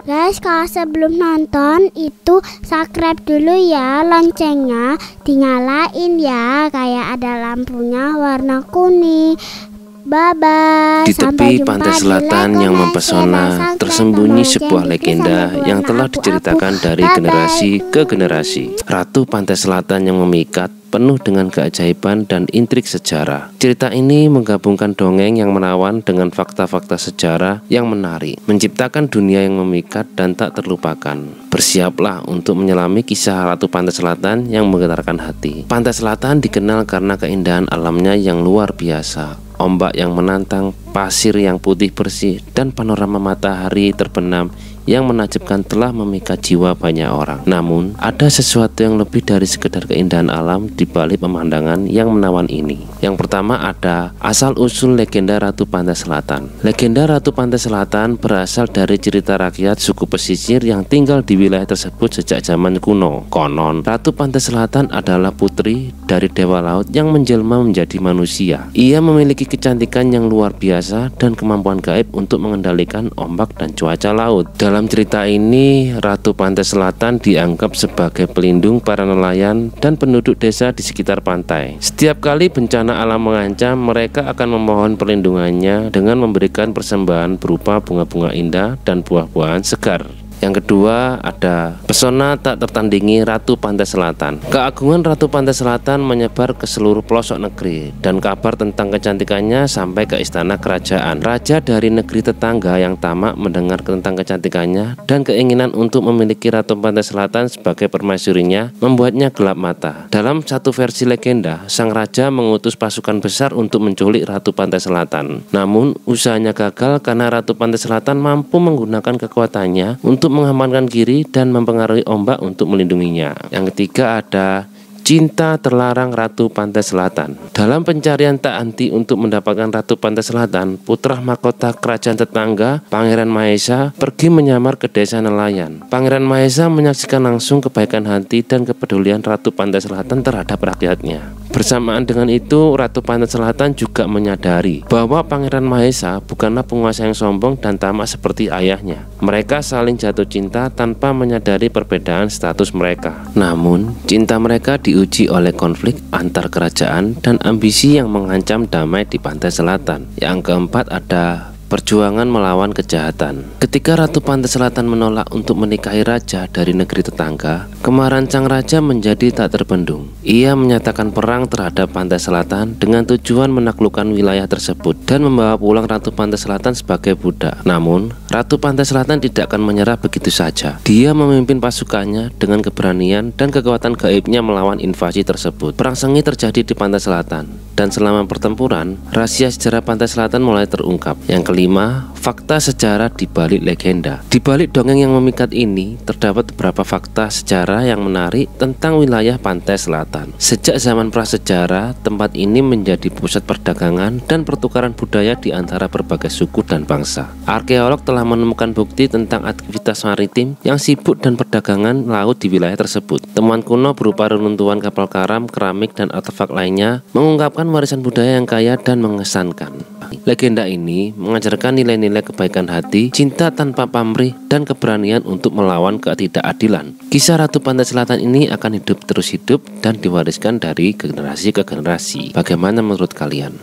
Guys, kalau sebelum nonton itu subscribe dulu ya, loncengnya dinyalain ya, kayak ada lampunya warna kuning. Bye bye. Di tepi pantai selatan yang mempesona tersembunyi sebuah legenda yang telah diceritakan dari generasi ke generasi. Ratu Pantai Selatan yang memikat, penuh dengan keajaiban dan intrik sejarah. Cerita ini menggabungkan dongeng yang menawan dengan fakta-fakta sejarah yang menarik, menciptakan dunia yang memikat dan tak terlupakan. Bersiaplah untuk menyelami kisah Ratu Pantai Selatan yang menggetarkan hati. Pantai Selatan dikenal karena keindahan alamnya yang luar biasa. Ombak yang menantang, pasir yang putih bersih, dan panorama matahari terbenam yang menakjubkan telah memikat jiwa banyak orang. Namun, ada sesuatu yang lebih dari sekedar keindahan alam di balik pemandangan yang menawan ini. Yang pertama ada asal-usul legenda Ratu Pantai Selatan. Legenda Ratu Pantai Selatan berasal dari cerita rakyat suku pesisir yang tinggal di wilayah tersebut sejak zaman kuno. Konon, Ratu Pantai Selatan adalah putri dari Dewa Laut yang menjelma menjadi manusia. Ia memiliki kecantikan yang luar biasa dan kemampuan gaib untuk mengendalikan ombak dan cuaca laut. Dalam cerita ini, Ratu Pantai Selatan dianggap sebagai pelindung para nelayan dan penduduk desa di sekitar pantai. Setiap kali bencana alam mengancam, mereka akan memohon perlindungannya dengan memberikan persembahan berupa bunga-bunga indah dan buah-buahan segar. Yang kedua ada pesona tak tertandingi Ratu Pantai Selatan. Keagungan Ratu Pantai Selatan menyebar ke seluruh pelosok negeri dan kabar tentang kecantikannya sampai ke istana kerajaan. Raja dari negeri tetangga yang tamak mendengar tentang kecantikannya dan keinginan untuk memiliki Ratu Pantai Selatan sebagai permaisurinya membuatnya gelap mata. Dalam satu versi legenda, sang raja mengutus pasukan besar untuk menculik Ratu Pantai Selatan. Namun usahanya gagal karena Ratu Pantai Selatan mampu menggunakan kekuatannya untuk mengamankan kiri dan mempengaruhi ombak untuk melindunginya. Yang ketiga ada cinta terlarang Ratu Pantai Selatan. Dalam pencarian tak henti untuk mendapatkan Ratu Pantai Selatan, putra mahkota kerajaan tetangga, Pangeran Mahesa, pergi menyamar ke desa nelayan. Pangeran Mahesa menyaksikan langsung kebaikan hati dan kepedulian Ratu Pantai Selatan terhadap rakyatnya. Bersamaan dengan itu, Ratu Pantai Selatan juga menyadari bahwa Pangeran Mahesa bukanlah penguasa yang sombong dan tamak seperti ayahnya. Mereka saling jatuh cinta tanpa menyadari perbedaan status mereka. Namun, cinta mereka diuji oleh konflik antar kerajaan dan ambisi yang mengancam damai di Pantai Selatan. Yang keempat ada perjuangan melawan kejahatan. Ketika Ratu Pantai Selatan menolak untuk menikahi raja dari negeri tetangga, kemarahan sang raja menjadi tak terbendung. Ia menyatakan perang terhadap Pantai Selatan dengan tujuan menaklukkan wilayah tersebut dan membawa pulang Ratu Pantai Selatan sebagai budak. Namun, Ratu Pantai Selatan tidak akan menyerah begitu saja. Dia memimpin pasukannya dengan keberanian dan kekuatan gaibnya melawan invasi tersebut. Perang sengit terjadi di Pantai Selatan, dan selama pertempuran, rahasia sejarah Pantai Selatan mulai terungkap. Yang kelima, fakta sejarah di balik legenda. Di balik dongeng yang memikat ini, terdapat beberapa fakta sejarah yang menarik tentang wilayah Pantai Selatan. Sejak zaman prasejarah, tempat ini menjadi pusat perdagangan dan pertukaran budaya di antara berbagai suku dan bangsa. Arkeolog telah menemukan bukti tentang aktivitas maritim yang sibuk dan perdagangan laut di wilayah tersebut. Temuan kuno berupa reruntuhan kapal karam, keramik, dan artefak lainnya mengungkapkan warisan budaya yang kaya dan mengesankan. Legenda ini mengajarkan nilai-nilai kebaikan hati, cinta tanpa pamrih, dan keberanian untuk melawan ketidakadilan. Kisah Ratu Pantai Selatan ini akan terus hidup dan diwariskan dari generasi ke generasi. Bagaimana menurut kalian?